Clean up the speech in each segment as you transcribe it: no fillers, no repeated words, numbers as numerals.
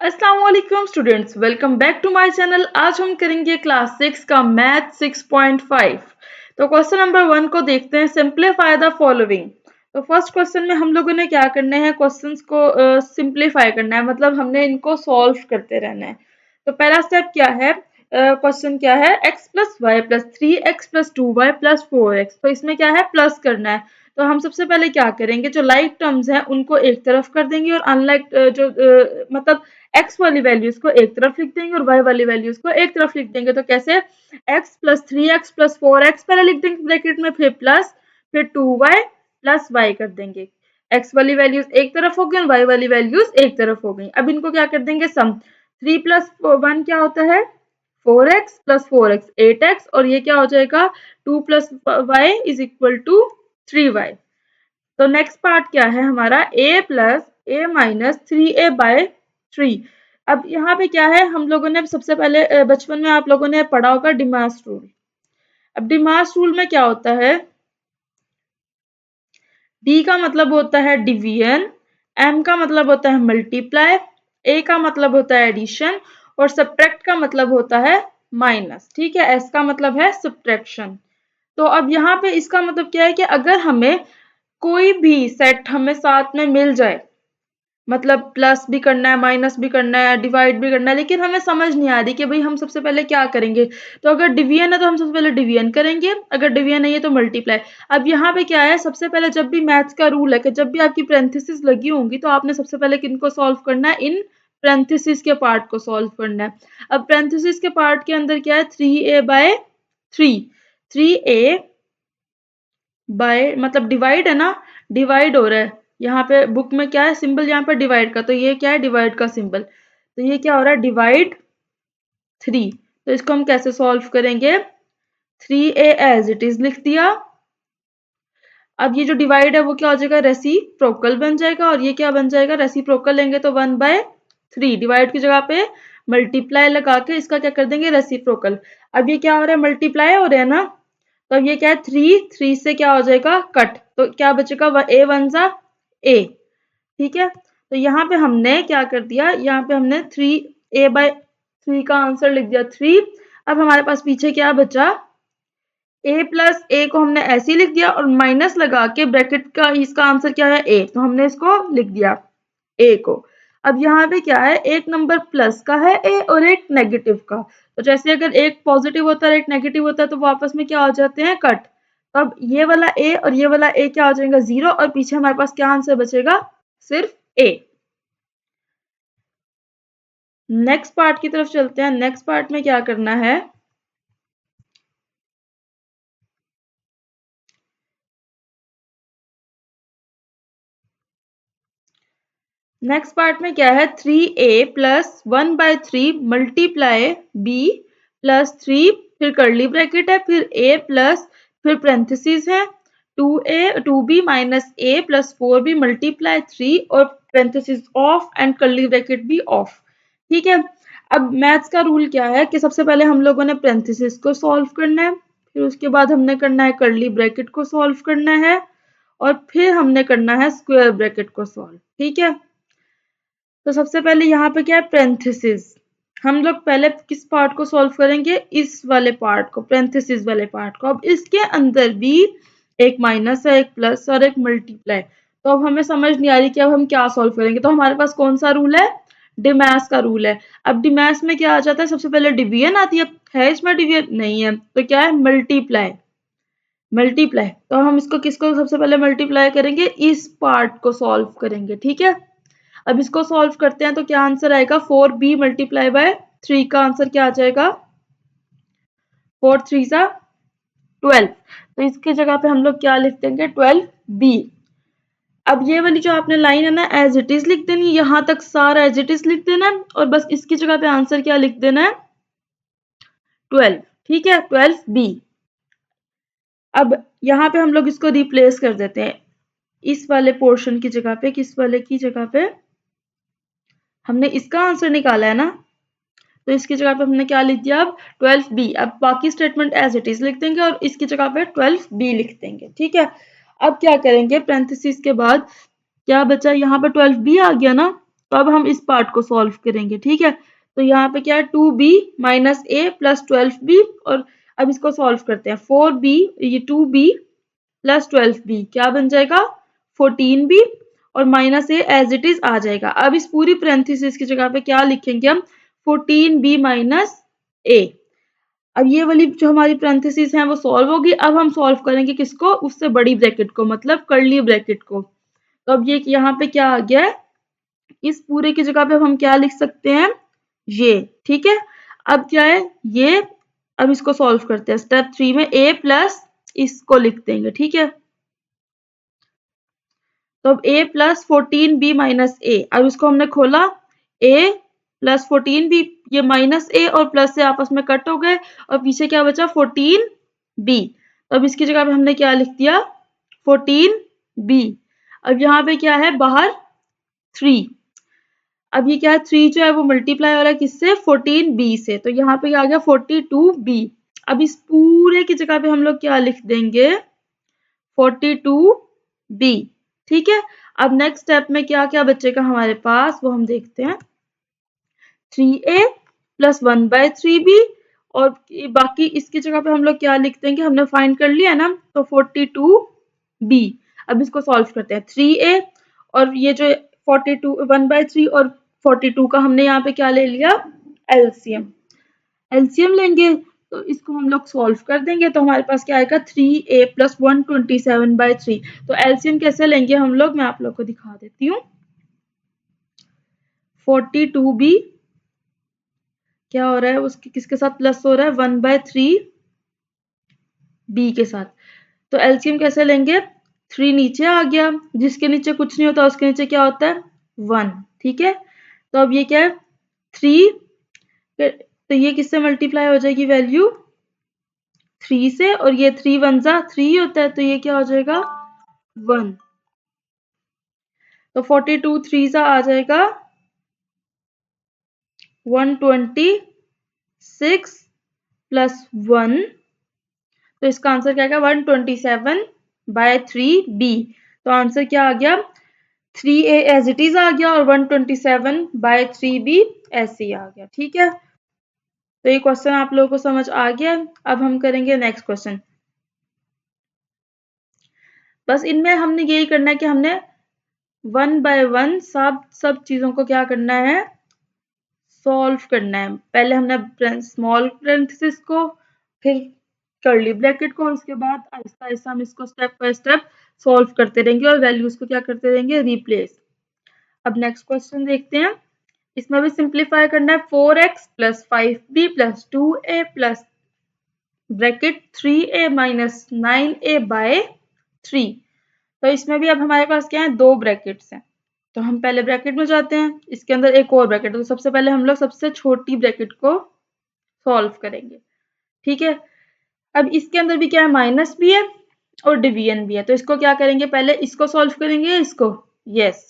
अस्सलाम वालेकुम students, welcome back to my channel. आज हम करेंगे क्लास 6 का मैथ 6.5। तो क्वेश्चन नंबर 1 को देखते हैं, सिंप्लीफाई द फॉलोइंग। तो फर्स्ट क्वेश्चन में हम लोगों ने क्या करना है, क्वेश्चंस को सिंप्लीफाई करना है, मतलब हमने इनको सॉल्व करते रहना है। तो पहला स्टेप क्या है, क्वेश्चन क्या है, x plus y plus 3x plus 2y plus 4x। तो इसमें क्या है, प्लस करना है। तो हम सबसे पहले क्या करेंगे, जो लाइक टर्म्स हैं उनको एक तरफ कर देंगे और अनलाइक मतलब x वाली वैल्यूज को एक तरफ लिख देंगे और y वाली वैल्यूज को एक तरफ लिख देंगे। तो कैसे, x plus 3x plus 4x पहले लिख देंगे ब्रैकेट में, फिर प्लस, फिर 2y प्लस y कर देंगे। x वाली वैल्यूज एक तरफ हो गई और y वाली वैल्यूज एक तरफ हो गई। अब इनको क्या कर देंगे, सम। 3 प्लस 1 क्या होता है, 4x प्लस 4x 8x, और ये क्या हो जाएगा, 2 plus y is equal to 3y। तो नेक्स्ट पार्ट क्या है हमारा, a plus a minus 3a by 3। अब यहाँ पे क्या है, हम लोगों ने सबसे पहले बचपन में आप लोगों ने पढ़ा होगा डिमास रूल। अब डिमास रूल में क्या होता है, डी का मतलब होता है डिवीजन, एम का मतलब होता है मल्टीप्लाई, ए का मतलब होता है एडिशन, और सब्ट्रैक्ट का मतलब होता है माइनस। ठीक है, एस का मतलब है सब्ट्रैक्शन। तो अब यहाँ पे इसका मतलब क्या है कि अगर हमें कोई भी सेट हमें साथ में मिल जाए, मतलब प्लस भी करना है, माइनस भी करना है, डिवाइड भी करना है, लेकिन हमें समझ नहीं आ रही कि भाई हम सबसे पहले क्या करेंगे। तो अगर डिवीजन है तो हम सबसे पहले डिवीजन करेंगे, अगर डिवीजन नहीं है तो मल्टीप्लाई। अब यहाँ पे क्या है, सबसे पहले जब भी मैथ्स का रूल है कि जब भी आपकी पैरेंथेसिस लगी होंगी तो आपने सबसे पहले किनको सॉल्व करना है, इन पैरेंथेसिस के पार्ट को सॉल्व करना है। अब पैरेंथेसिस के पार्ट के अंदर क्या है, 3a बाय 3, 3a बाय मतलब डिवाइड है ना, डिवाइड हो रहा है। यहाँ पे बुक में क्या है सिंबल, यहाँ पे डिवाइड का, तो ये क्या है डिवाइड का सिंबल। तो ये क्या हो रहा है, डिवाइड 3। तो इसको हम कैसे सॉल्व करेंगे, 3a एज इट इज लिख दिया। अब ये जो डिवाइड है वो क्या हो जाएगा, रेसिप्रोकल बन जाएगा, और ये क्या बन जाएगा, रेसिप्रोकल लेंगे तो 1/3, डिवाइड की जगह पे मल्टीप्लाई लगा के इसका क्या कर देंगे, रेसिप्रोकल। अब ये क्या हो रहा है, मल्टीप्लाई हो रहा है ना, तो अब ये क्या है, 3 से क्या हो जाएगा कट, तो क्या बचेगा, a 1 जा a। ठीक है, तो यहाँ पे हमने क्या कर दिया, यहाँ पे हमने 3a/3 का आंसर लिख दिया 3। अब हमारे पास पीछे क्या बचा, a प्लस a को हमने ऐसे ही लिख दिया और माइनस लगा के ब्रैकेट का इसका आंसर क्या है a, तो हमने इसको लिख दिया a को। अब यहाँ पे क्या है, एक नंबर प्लस का है a और एक नेगेटिव का। तो जैसे अगर एक पॉजिटिव होता है एक नेगेटिव होता है तो वो आपस में क्या हो जाते हैं, कट। तो अब ये वाला a और ये वाला a क्या हो जाएगा, 0, और पीछे हमारे पास क्या आंसर बचेगा, सिर्फ a। नेक्स्ट पार्ट की तरफ चलते हैं। नेक्स्ट पार्ट में क्या करना है, नेक्स्ट पार्ट में क्या है, 3a plus 1/3 multiply b plus 3, फिर कर्ली ब्रैकेट है, फिर a प्लस, फिर पेरेंथेसिस है 2b minus a plus 4b multiply 3, और parenthesis of and curly bracket भी ऑफ। ठीक है, अब मैथ्स का रूल क्या है कि सबसे पहले हम लोगों ने पेरेंथेसिस को सॉल्व करना है, फिर उसके बाद हमने करना है कर्ली ब्रैकेट को सॉल्व करना है, और फिर हमने करना है स्क्वायर ब्रैकेट को सॉल्व। ठीक है, तो सबसे पहले यहाँ पे क्या है, पेरेंथेसिस। हम लोग पहले किस पार्ट को सॉल्व करेंगे, इस वाले पार्ट को, पेरेंथेसिस वाले पार्ट को। अब इसके अंदर भी एक माइनस है, एक प्लस और एक मल्टीप्लाई। तो अब हमें समझ नहीं आ रही कि अब हम क्या सॉल्व करेंगे। तो हमारे पास कौन सा रूल है, डिमैथ्स का रूल है। अब डिमैथ्स में क्या आ जाता है, सबसे पहले डिवीजन आती है इसमें डिवीजन नहीं है, तो क्या है, मल्टीप्लाई। मल्टीप्लाई, तो हम इसको किसको सबसे पहले मल्टीप्लाई करेंगे, इस पार्ट को सॉल्व करेंगे। ठीक है, अब इसको सॉल्व करते हैं तो क्या आंसर आएगा, 4b मल्टीप्लाई बाय 3 का आंसर क्या आ जाएगा, 4 3 जा 12। तो इसकी जगह पे हम लोग क्या लिख देंगे, 12b। अब ये वाली जो आपने लाइन है ना, एज इट इज लिख देनी, यहां तक सारा एज इट इज लिख देना है, और बस इसकी जगह पे आंसर क्या लिख देना है, 12। ठीक है, 12b। अब यहाँ पे हम लोग इसको रिप्लेस कर देते हैं, इस वाले पोर्शन की जगह पे, किस वाले की जगह पे, हमने इसका आंसर निकाला है ना, तो इसकी जगह पे हमने क्या लिख दिया, अब 12b। अब बाकी स्टेटमेंट एज इट इज लिख देंगे और इसकी जगह पे 12b लिख देंगे। ठीक है, अब क्या करेंगे, पैरेंथेसिस के बाद क्या बचा, यहाँ पे 12b आ गया ना, तो अब हम इस पार्ट को सॉल्व करेंगे, ठीक है। तो यहाँ पे क्या है 2b minus a plus 12b, और अब इसको सॉल्व करते हैं। 4b, ये 2b प्लस 12b क्या बन जाएगा 14b, और minus a as it is आ जाएगा। अब इस पूरी पैरेंथेसिस की जगह पे क्या लिखेंगे हम 14b माइनस a। अब ये वाली जो हमारी पैरेंथेसिस है वो सॉल्व होगी। अब हम सॉल्व करेंगे किसको, उससे बड़ी ब्रैकेट को, मतलब कर्ली ब्रैकेट को। तो अब ये यहाँ पे क्या आ गया है, इस पूरे की जगह पे हम क्या लिख सकते हैं ये, ठीक है। अब क्या है ये, अब इसको सॉल्व करते हैं। स्टेप 3 में a प्लस इसको लिख देंगे, ठीक है। तो अब a plus 14b minus a, अब इसको हमने खोला, a प्लस 14b, ये माइनस a और प्लस से आपस में कट हो गए, और पीछे क्या बचा 14b। तो अब इसकी जगह पे हमने क्या लिख दिया 14b। अब यहाँ पे क्या है बाहर 3, अब ये क्या है 3 जो है वो मल्टीप्लाई हो रहा है किससे 14b से, तो यहाँ पे आ गया 42b। अब इस पूरे की जगह पे हम लोग क्या लिख देंगे 42b, ठीक है। अब नेक्स्ट स्टेप में क्या क्या बचेगा हमारे पास वो हम देखते हैं। 3a प्लस 1/3b, और बाकी इसकी जगह पे हम लोग क्या लिख देंगे, हमने फाइंड कर लिया ना, तो 42b। अब इसको सॉल्व करते हैं। 3a और ये जो 42 1/3 और 42 का हमने यहाँ पे क्या ले लिया एलसीएम, एलसीएम लेंगे तो इसको हम लोग सॉल्व कर देंगे। तो हमारे पास क्या आएगा 3a प्लस 127/3। तो एलसीएम कैसे लेंगे हम लोग, मैं आप लोग को दिखा देती हूँ। 42b क्या हो रहा है उसके किसके साथ प्लस हो रहा है 1/3b के साथ। तो एलसीएम कैसे लेंगे, 3 नीचे आ गया, जिसके नीचे कुछ नहीं होता उसके नीचे क्या होता है 1, ठीक है। तो अब ये क्या है 3, तो ये किससे मल्टीप्लाई हो जाएगी वैल्यू 3 से, और ये 3 1 जा 3 होता है, तो ये क्या हो जाएगा 1। तो 42 3 जा आ जाएगा 126 प्लस 1, तो इसका आंसर क्या आएगा 127/3b। तो आंसर क्या आ गया 3a एज इट इज आ गया, और 127/3b ऐसे ही आ गया, ठीक है। तो ये क्वेश्चन आप लोगों को समझ आ गया। अब हम करेंगे नेक्स्ट क्वेश्चन। बस इनमें हमने यही करना है कि हमने 1 बाय 1 सब चीजों को क्या करना है सॉल्व करना है। पहले हमने स्मॉल पैरेंथेसिस को, फिर कर्ली ब्रैकेट को, उसके बाद आहिस्ता आहिस्ता हम इसको स्टेप बाय स्टेप सॉल्व करते रहेंगे और वैल्यूज को क्या करते रहेंगे रिप्लेस। अब नेक्स्ट क्वेश्चन देखते हैं। इसमें भी सिंप्लीफाई करना है। 4x plus 5b plus 2a plus bracket 3a minus 9a by 3। तो इसमें भी अब हमारे पास क्या है दो ब्रैकेट्स हैं, तो हम पहले ब्रैकेट में जाते हैं, इसके अंदर एक और ब्रैकेट है, तो सबसे पहले हम लोग सबसे छोटी ब्रैकेट को सॉल्व करेंगे, ठीक है। अब इसके अंदर भी क्या है माइनस भी है और डिवीजन भी है, तो इसको क्या करेंगे पहले इसको सॉल्व करेंगे, इसको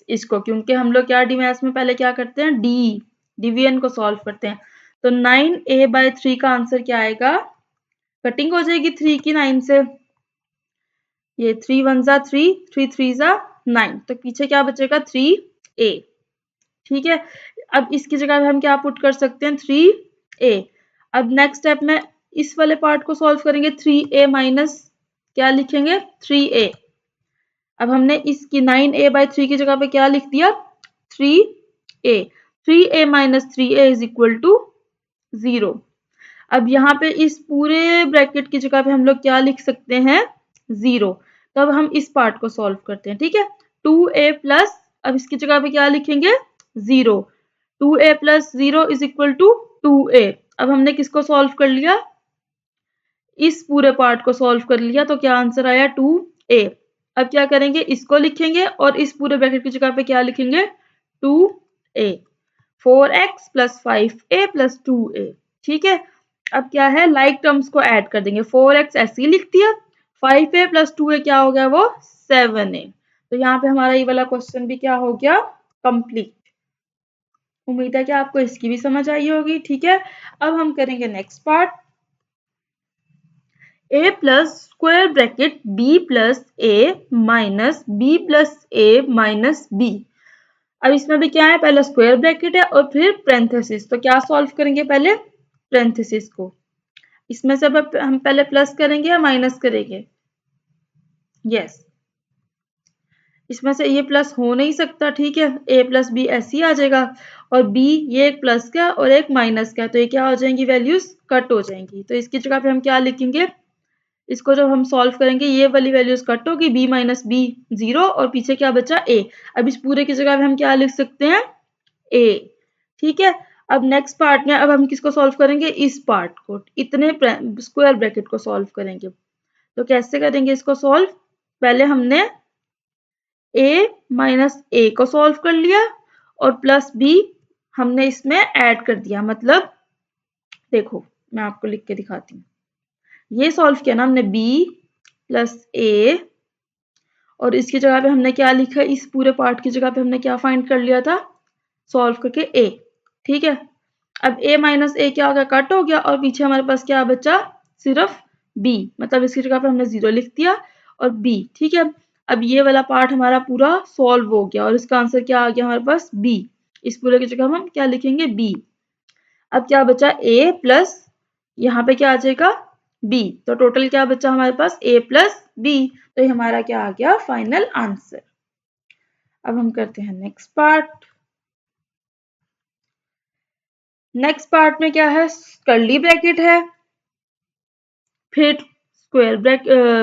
इसको, क्योंकि हम लोग क्या डी मैथ्स में पहले क्या करते हैं डिवीजन को सॉल्व करते हैं। तो 9a/3 का आंसर क्या आएगा, कटिंग हो जाएगी 3 की 9 से, ये 3 1 जा 3 3 3 जा 9, तो पीछे क्या बचेगा 3a, ठीक है। अब इसकी जगह पे हम क्या पुट कर सकते हैं 3a। अब नेक्स्ट स्टेप में इस वाले पार्ट को सॉल्व करेंगे, 3a माइनस क्या लिखेंगे 3a। अब हमने इसकी 9a/3 की जगह पे क्या लिख दिया 3a। 3a minus 3a is equal to 0। अब यहाँ पे इस पूरे ब्रैकेट की जगह पे हम लोग क्या लिख सकते हैं 0। तो अब हम इस पार्ट को सॉल्व करते हैं, ठीक है। 2a प्लस, अब इसकी जगह पे क्या लिखेंगे 0। 2a plus 0 is equal to 2a। अब हमने किसको सॉल्व कर लिया, इस पूरे पार्ट को सॉल्व कर लिया, तो क्या आंसर आया 2a। अब क्या करेंगे इसको लिखेंगे और इस पूरे ब्रैकेट की जगह पे क्या लिखेंगे 2a। 4x plus 5a plus 2a, ठीक है। अब क्या है लाइक टर्म्स को ऐड कर देंगे, 4x ऐसे ही लिख दिया, 5a प्लस 2a क्या हो गया वो 7a। तो यहाँ पे हमारा ये वाला क्वेश्चन भी क्या हो गया कंप्लीट। उम्मीद है कि आपको इसकी भी समझ आई होगी, ठीक है। अब हम करेंगे next part. a plus square bracket b plus a minus b plus a minus b। अब इसमें भी क्या है, पहले स्क्वायर ब्रैकेट है और फिर पेरेंथेसिस। तो क्या सॉल्व करेंगे, पहले पेरेंथेसिस को। इसमें से अब हम पहले प्लस करेंगे या माइनस करेंगे? यस, इसमें से ये प्लस हो नहीं सकता, ठीक है, ए प्लस बी ऐसे ही आ जाएगा। और बी, ये एक प्लस का और एक माइनस का, तो ये क्या हो जाएंगी, वैल्यूज कट हो जाएंगी। तो इसकी जगह पे हम क्या लिखेंगे, इसको जब हम सॉल्व करेंगे ये वाली वैल्यूज कट होगी, बी माइनस बी 0 और पीछे क्या बचा, ए। अब इस पूरे की जगह पे हम क्या लिख सकते हैं, ए। ठीक है, अब नेक्स्ट पार्ट में अब हम किसको सॉल्व करेंगे, इस पार्ट को, इतने स्क्वायर ब्रैकेट को सॉल्व करेंगे। तो कैसे करेंगे इसको सॉल्व, पहले हमने a माइनस ए को सॉल्व कर लिया और प्लस बी हमने इसमें ऐड कर दिया। मतलब देखो मैं आपको लिख के दिखाती हूँ, ये सॉल्व किया ना हमने b प्लस ए और इसकी जगह पे हमने क्या लिखा, इस पूरे पार्ट की जगह पे हमने क्या फाइंड कर लिया था, सॉल्व करके a। ठीक है, अब a माइनस ए क्या हो गया, कट हो गया और पीछे हमारे पास क्या बचा, सिर्फ b। मतलब इसकी जगह पे हमने 0 लिख दिया और b। ठीक है, अब ये वाला पार्ट हमारा पूरा सॉल्व हो गया और इसका आंसर क्या आ गया हमारे पास, b। इस पूरे की जगह हम क्या लिखेंगे, b। अब क्या बचा, a प्लस यहाँ पे क्या आ जाएगा, b। तो टोटल क्या बचा हमारे पास, a प्लस b। तो ये हमारा क्या आ गया, फाइनल आंसर। अब हम करते हैं नेक्स्ट पार्ट। नेक्स्ट पार्ट में क्या है, कर्ली ब्रैकेट है, फिर स्क्वायर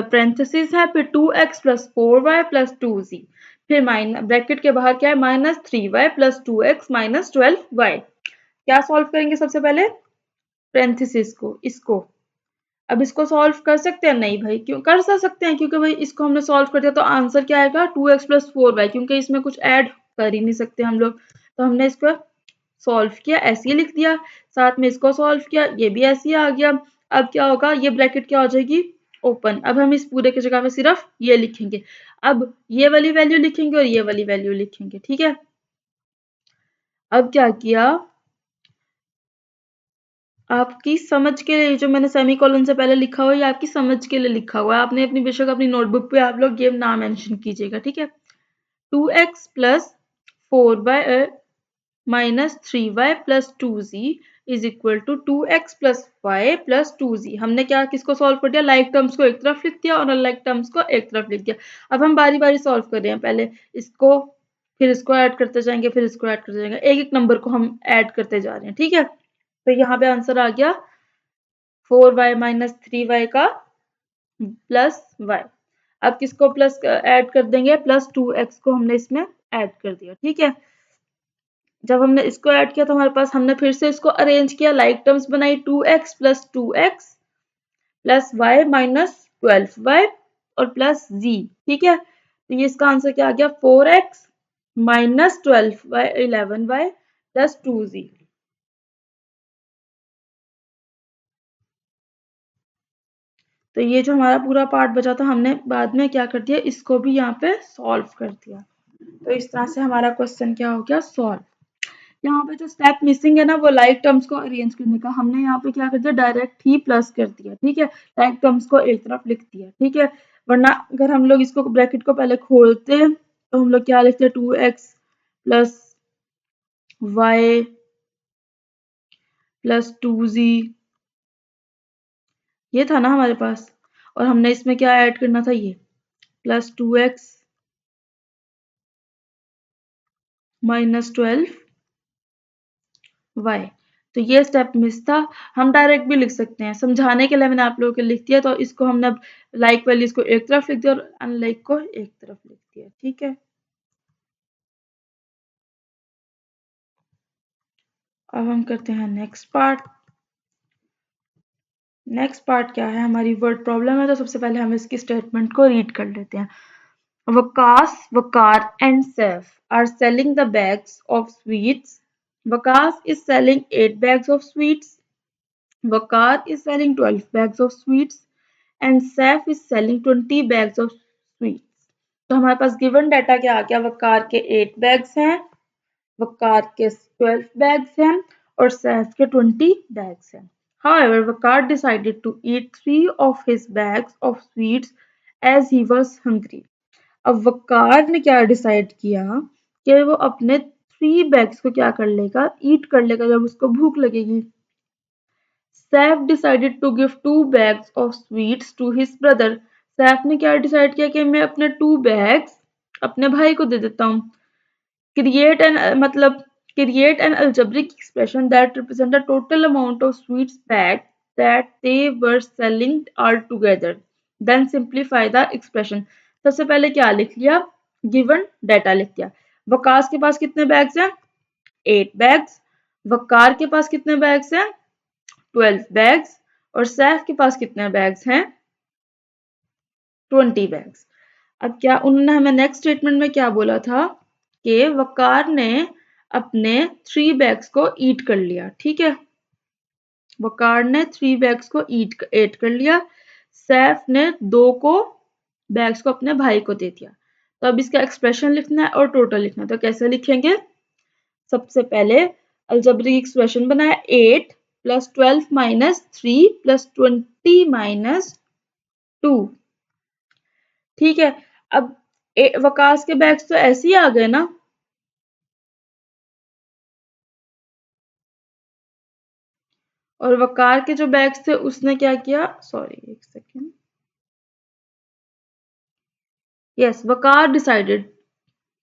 पेरेंथेसिस है, फिर 2x plus 4y plus 2z, फिर माइनस ब्रैकेट के बाहर क्या है, minus 3y plus 2x minus 12y। क्या सॉल्व करेंगे, सबसे पहले पेरेंथेसिस को, इसको। अब इसको सॉल्व कर सकते हैं, नहीं भाई, क्यों कर सकते हैं, क्योंकि भाई इसको हमने सॉल्व कर दिया तो आंसर क्या आएगा, 2x प्लस 4y, क्योंकि इसमें कुछ ऐड कर ही नहीं सकते हम लोग। तो हमने इसको सॉल्व किया, ऐसे ही लिख दिया, साथ में इसको सॉल्व किया, ये भी ऐसे ही आ गया। अब क्या होगा, ये ब्रैकेट क्या हो जाएगी, ओपन। अब हम इस पूरे की जगह पे सिर्फ ये लिखेंगे, अब ये वाली वैल्यू लिखेंगे और ये वाली वैल्यू लिखेंगे। ठीक है, अब क्या किया, आपकी समझ के लिए जो मैंने सेमीकोलन से पहले लिखा हुआ है, ये आपकी समझ के लिए लिखा हुआ है। आपने अपनी बेशक अपनी नोटबुक पे आप लोग ये ना मेंशन कीजिएगा, ठीक है। 2x plus 4y minus 3y plus 2z is equal to 2x plus y plus 2z। हमने क्या किसको सॉल्व कर दिया, लाइक टर्म्स को एक तरफ लिख दिया और अनलाइक टर्म्स को एक तरफ लिख दिया। अब हम बारी बारी सॉल्व कर रहे हैं, पहले इसको, फिर इसको ऐड करते जाएंगे, फिर इसको ऐड करते जाएंगे, एक एक नंबर को हम ऐड करते जा रहे हैं। ठीक है, तो यहाँ पे आंसर आ गया 4y माइनस 3y का प्लस वाई। अब किसको प्लस ऐड कर देंगे, प्लस 2x को हमने इसमें ऐड कर दिया। ठीक है, जब हमने इसको ऐड किया तो हमारे पास, हमने फिर से इसको अरेंज किया, लाइक टर्म्स बनाई, 2x plus 2x plus Y minus 12y और प्लस z। ठीक है, तो ये इसका आंसर क्या आ गया, 4x minus 12y 11y plus 2z। तो ये जो हमारा पूरा पार्ट बचा था, हमने बाद में क्या कर दिया, इसको भी यहाँ पे सॉल्व कर दिया। तो इस तरह से हमारा क्वेश्चन क्या हो गया, सॉल्व। यहाँ पे जो स्टेप मिसिंग है ना, वो लाइक टर्म्स को अरेंज करने का, हमने यहाँ पे क्या कर दिया, डायरेक्ट ही प्लस कर दिया। ठीक है, लाइक टर्म्स को एक तरफ लिख दिया। ठीक है, वरना अगर हम लोग इसको ब्रैकेट को पहले खोलते हैं तो हम लोग क्या लिखते हैं, 2x plus y plus 2z, ये था ना हमारे पास, और हमने इसमें क्या ऐड करना था, ये प्लस 2x माइनस 12y। तो ये स्टेप मिस था। हम डायरेक्ट भी लिख सकते हैं, समझाने के लिए मैंने आप लोगों को लिख दिया। तो इसको हमने अब लाइक वैल्यूज को एक तरफ लिख दिया और अनलाइक को एक तरफ लिख दिया। ठीक है, अब हम करते हैं नेक्स्ट पार्ट। नेक्स्ट पार्ट क्या है, हमारी वर्ड प्रॉब्लम है। तो सबसे पहले हम इसकी स्टेटमेंट को रीड कर लेते हैं। Waqas, Waqar and Saif are selling the bags of sweets. Waqas is selling 8 bags of sweets. Waqar is selling 12 bags of sweets and Saif is selling 20 bags of sweets. तो हमारे पास given data क्या आ गया, वकार के 8 bags हैं, वकार के 12 bags हैं और सैफ के 20 बैग्स हैं। However, Vakar decided to eat 3 of his bags of sweets as he was hungry. अब वकार ने क्या डिसाइड किया कि वो अपने 3 बैग्स को क्या कर लेगा, ईट कर लेगा जब उसको भूख लगेगी। Saif decided to give 2 bags of sweets to his brother. Saif ने क्या डिसाइड किया कि मैं अपने 2 बैग्स अपने भाई को दे देता हूँ। क्रिएट एन मतलब create an algebraic expression that represent the total amount of sweets packed that they were selling all together. Then simplify the expression. सबसे पहले क्या लिख लिया, गिवन डाटा लिख दिया। वकास के पास कितने बैग्स हैं, 8 बैग्स। वकार के पास कितने बैग्स हैं, 12 बैग्स। और सैफ के पास कितने बैग्स हैं, 20 बैग्स। अब क्या उन्होंने हमें नेक्स्ट स्टेटमेंट में क्या बोला था कि वकार ने अपने 3 बैग्स को ईट कर लिया। ठीक है, वकार ने 3 बैग्स को ईट कर लिया। सैफ ने 2 को बैग्स को अपने भाई को दे दिया। तो अब इसका एक्सप्रेशन लिखना है और टोटल लिखना है। तो कैसे लिखेंगे, सबसे पहले अलजेब्रिक एक्सप्रेशन बनाया, 8 प्लस 12 माइनस 3 प्लस 20 माइनस 2। ठीक है, अब वकास के बैग्स तो ऐसे ही आ गए ना, और वकार के जो बैग्स थे उसने क्या किया, सॉरी एक सेकेंड, यस वकार डिसाइडेड,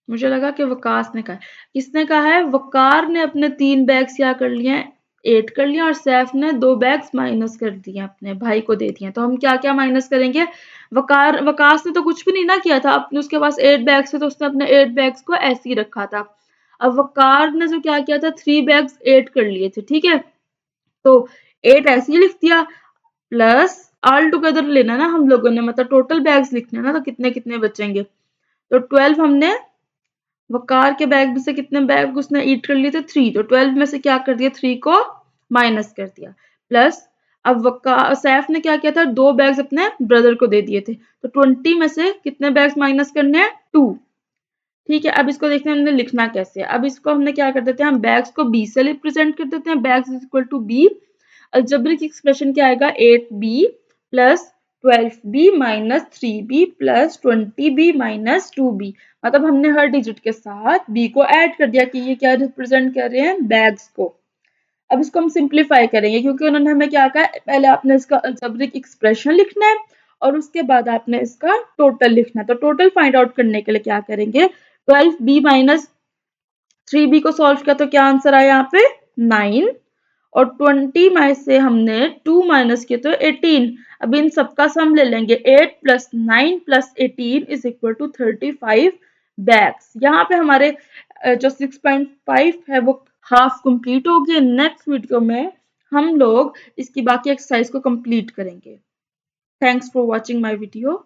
मुझे लगा कि वकास ने कहा, किसने कहा है, वकार ने अपने 3 बैग्स क्या कर लिए हैं, 8 कर लिया, और सैफ ने 2 बैग्स माइनस कर दिए, अपने भाई को दे दिए। तो हम क्या क्या माइनस करेंगे, वकास ने तो कुछ भी नहीं ना किया था, अपने उसके पास 8 बैग्स थे तो उसने अपने 8 बैग्स को ऐसे ही रखा था। अब वकार ने जो क्या किया था, 3 बैग्स 8 कर लिए थे। ठीक है, तो 8 ऐसे ही लिख दिया, प्लस ऑल टुगेदर लेना ना हम लोगों ने, मतलब टोटल बैग्स लिखने ना, तो कितने कितने बचेंगे। तो 12 हमने वकार के बैग में से कितने बैग उसने ईट कर लिए थे, 3। तो 12 में से क्या कर दिया, 3 को माइनस कर दिया। प्लस अब सैफ ने क्या किया था, 2 बैग्स अपने ब्रदर को दे दिए थे। तो 20 में से कितने बैग्स माइनस करने हैं, 2। ठीक है, अब इसको देखते हैं हमने लिखना कैसे है। अब इसको हमने क्या कर देते हैं, हम बैग्स को b से रिप्रेजेंट कर देते हैं, bags is equal to b। Algebraic expression क्या आएगा, 8b plus 12b minus 3b plus 20b minus 2b। मतलब हमने हर डिजिट के साथ b को ऐड कर दिया कि ये क्या रिप्रेजेंट कर रहे हैं, बैग्स को। अब इसको हम सिंप्लीफाई करेंगे क्योंकि उन्होंने हमें क्या कहा, पहले आपने इसका अलजेब्रिक एक्सप्रेशन लिखना है और उसके बाद आपने इसका टोटल लिखना है। तो टोटल फाइंड आउट करने के लिए क्या करेंगे, 12b माइनस 3b को सॉल्व किया तो क्या आंसर आया यहाँ पे, 9। और 20 में से हमने 2 माइनस किए तो 18। अब इन सबका सम ले लेंगे, 8 प्लस 9 प्लस 18 इज इक्वल टू 35 बैग्स। यहाँ पे हमारे जो 6.5 है वो हाफ कंप्लीट हो गए। नेक्स्ट वीडियो में हम लोग इसकी बाकी एक्सरसाइज को कंप्लीट करेंगे। Thanks for watching my video.